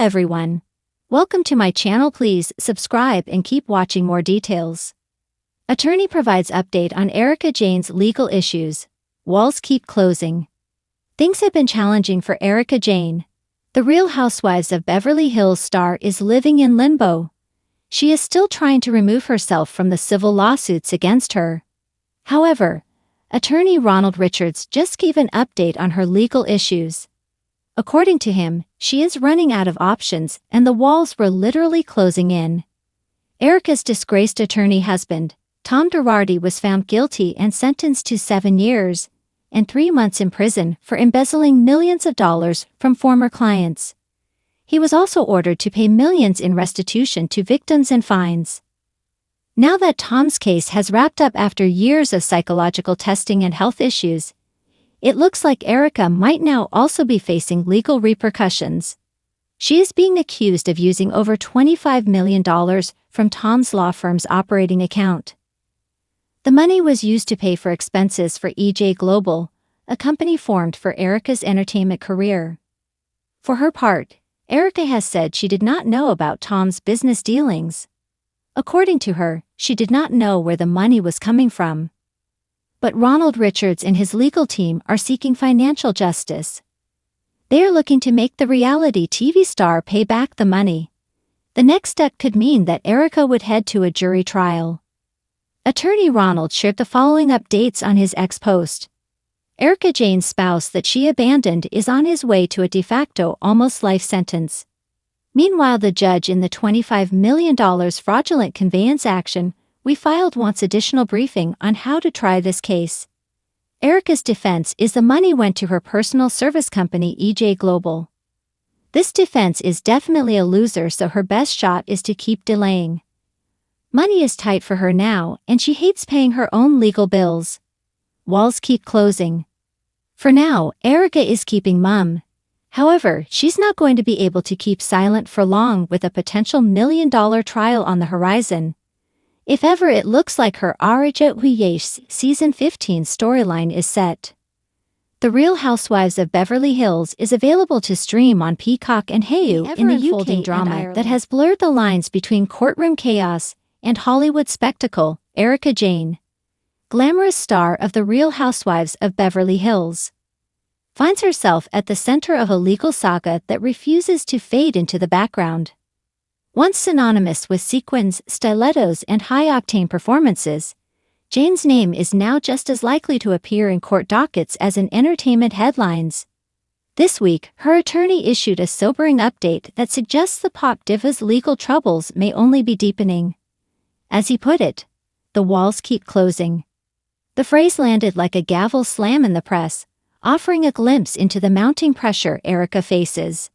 everyone. Welcome to my channel. Please subscribe and keep watching more details. Attorney provides update on Erika Jayne's legal issues. Walls keep closing. Things have been challenging for Erika Jayne. The Real Housewives of Beverly Hills star is living in limbo. She is still trying to remove herself from the civil lawsuits against her. However, attorney Ronald Richards just gave an update on her legal issues. According to him, she is running out of options and the walls were literally closing in. Erika's disgraced attorney husband, Tom Girardi, was found guilty and sentenced to 7 years and 3 months in prison for embezzling millions of dollars from former clients. He was also ordered to pay millions in restitution to victims and fines. Now that Tom's case has wrapped up after years of psychological testing and health issues, it looks like Erika might now also be facing legal repercussions. She is being accused of using over $25 million from Tom's law firm's operating account. The money was used to pay for expenses for EJ Global, a company formed for Erika's entertainment career. For her part, Erika has said she did not know about Tom's business dealings. According to her, she did not know where the money was coming from. But Ronald Richards and his legal team are seeking financial justice. They are looking to make the reality TV star pay back the money. The next step could mean that Erika would head to a jury trial. Attorney Ronald shared the following updates on his X post. Erika Jayne's spouse that she abandoned is on his way to a de facto almost life sentence. Meanwhile, the judge in the $25 million fraudulent conveyance action we filed wants additional briefing on how to try this case. Erika's defense is the money went to her personal service company EJ Global. This defense is definitely a loser, so her best shot is to keep delaying. Money is tight for her now and she hates paying her own legal bills. Walls keep closing. For now, Erika is keeping mum. However, she's not going to be able to keep silent for long with a potential $1 million trial on the horizon. If ever it looks like her Housewives season 15 storyline is set. The Real Housewives of Beverly Hills is available to stream on Peacock and Hulu in the UK drama that has blurred the lines between courtroom chaos and Hollywood spectacle. Erika Jayne, glamorous star of The Real Housewives of Beverly Hills, finds herself at the center of a legal saga that refuses to fade into the background. Once synonymous with sequins, stilettos, and high-octane performances, Jayne's name is now just as likely to appear in court dockets as in entertainment headlines. This week, her attorney issued a sobering update that suggests the pop diva's legal troubles may only be deepening. As he put it, the walls keep closing. The phrase landed like a gavel slam in the press, offering a glimpse into the mounting pressure Erika faces.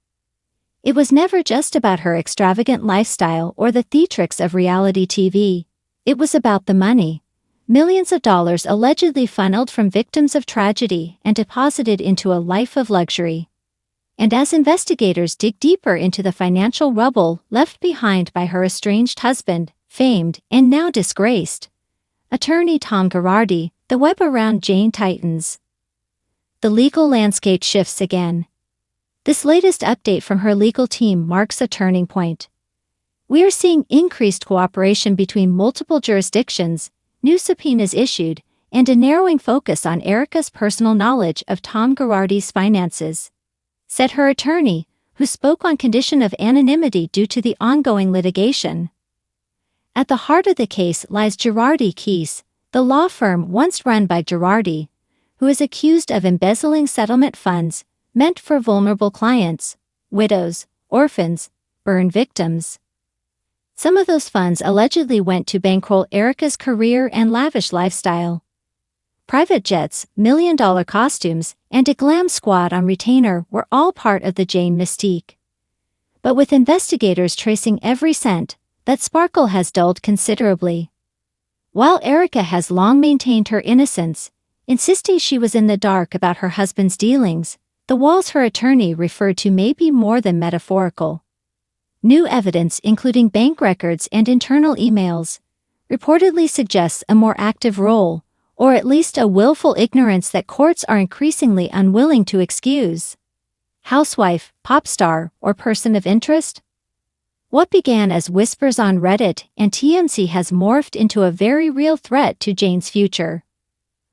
It was never just about her extravagant lifestyle or the theatrics of reality TV. It was about the money. Millions of dollars allegedly funneled from victims of tragedy and deposited into a life of luxury. And as investigators dig deeper into the financial rubble left behind by her estranged husband, famed and now disgraced attorney Tom Girardi, the web around Jayne tightens. The legal landscape shifts again. This latest update from her legal team marks a turning point. We are seeing increased cooperation between multiple jurisdictions, new subpoenas issued, and a narrowing focus on Erika's personal knowledge of Tom Girardi's finances, said her attorney, who spoke on condition of anonymity due to the ongoing litigation. At the heart of the case lies Girardi Keese, the law firm once run by Girardi, who is accused of embezzling settlement funds meant for vulnerable clients, widows, orphans, burn victims. Some of those funds allegedly went to bankroll Erika's career and lavish lifestyle. Private jets, million-dollar costumes, and a glam squad on retainer were all part of the Jayne mystique. But with investigators tracing every cent, that sparkle has dulled considerably. While Erika has long maintained her innocence, insisting she was in the dark about her husband's dealings, the walls her attorney referred to may be more than metaphorical. New evidence, including bank records and internal emails, reportedly suggests a more active role, or at least a willful ignorance that courts are increasingly unwilling to excuse. housewife, pop star, or person of interest? What began as whispers on Reddit and TMZ has morphed into a very real threat to Jayne's future.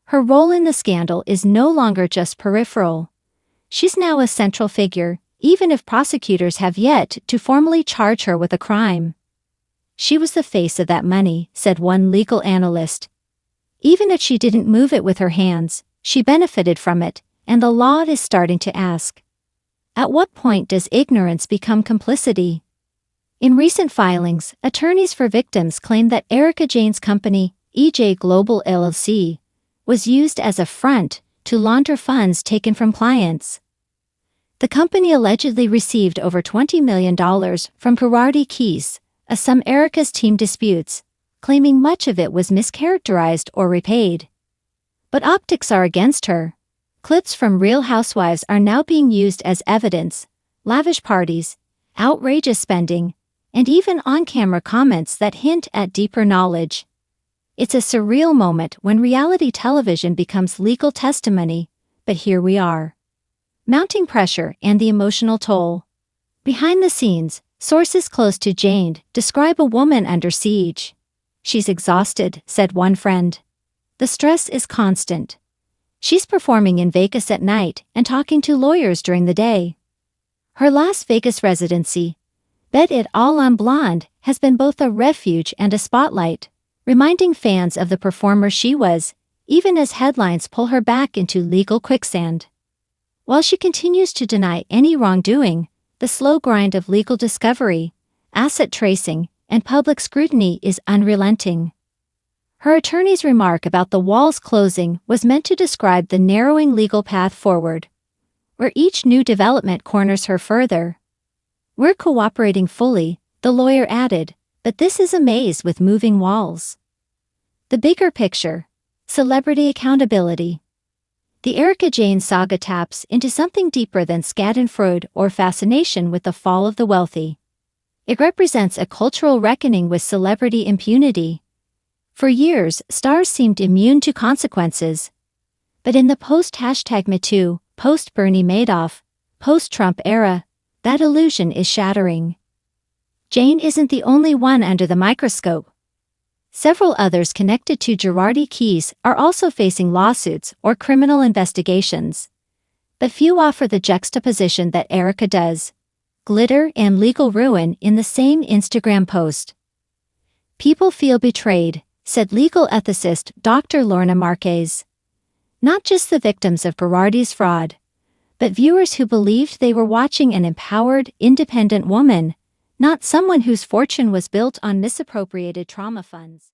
Her role in the scandal is no longer just peripheral. She's now a central figure, even if prosecutors have yet to formally charge her with a crime. She was the face of that money, said one legal analyst. Even if she didn't move it with her hands, she benefited from it, and the law is starting to ask. At what point does ignorance become complicity? In recent filings, attorneys for victims claim that Erika Jayne's company, EJ Global LLC, was used as a front to launder funds taken from clients. The company allegedly received over $20 million from Girardi Keys, a sum Erika's team disputes, claiming much of it was mischaracterized or repaid. But optics are against her. Clips from Real Housewives are now being used as evidence, lavish parties, outrageous spending, and even on-camera comments that hint at deeper knowledge. It's a surreal moment when reality television becomes legal testimony, but here we are. Mounting pressure and the emotional toll. Behind the scenes, sources close to Jayne describe a woman under siege. She's exhausted, said one friend. The stress is constant. She's performing in Vegas at night and talking to lawyers during the day. Her Las Vegas residency, Bet It All on Blonde, has been both a refuge and a spotlight, reminding fans of the performer she was, even as headlines pull her back into legal quicksand. While she continues to deny any wrongdoing, the slow grind of legal discovery, asset tracing, and public scrutiny is unrelenting. Her attorney's remark about the walls closing was meant to describe the narrowing legal path forward, where each new development corners her further. We're cooperating fully, the lawyer added, but this is a maze with moving walls. The bigger picture. Celebrity accountability. The Erika Jayne saga taps into something deeper than schadenfreude or fascination with the fall of the wealthy. It represents a cultural reckoning with celebrity impunity. For years, stars seemed immune to consequences. But in the post-#MeToo, post-Bernie Madoff, post-Trump era, that illusion is shattering. Jayne isn't the only one under the microscope. Several others connected to Girardi Keys are also facing lawsuits or criminal investigations. But few offer the juxtaposition that Erika does. Glitter and legal ruin in the same Instagram post. People feel betrayed, said legal ethicist Dr. Lorna Marquez. Not just the victims of Girardi's fraud, but viewers who believed they were watching an empowered, independent woman, not someone whose fortune was built on misappropriated trauma funds.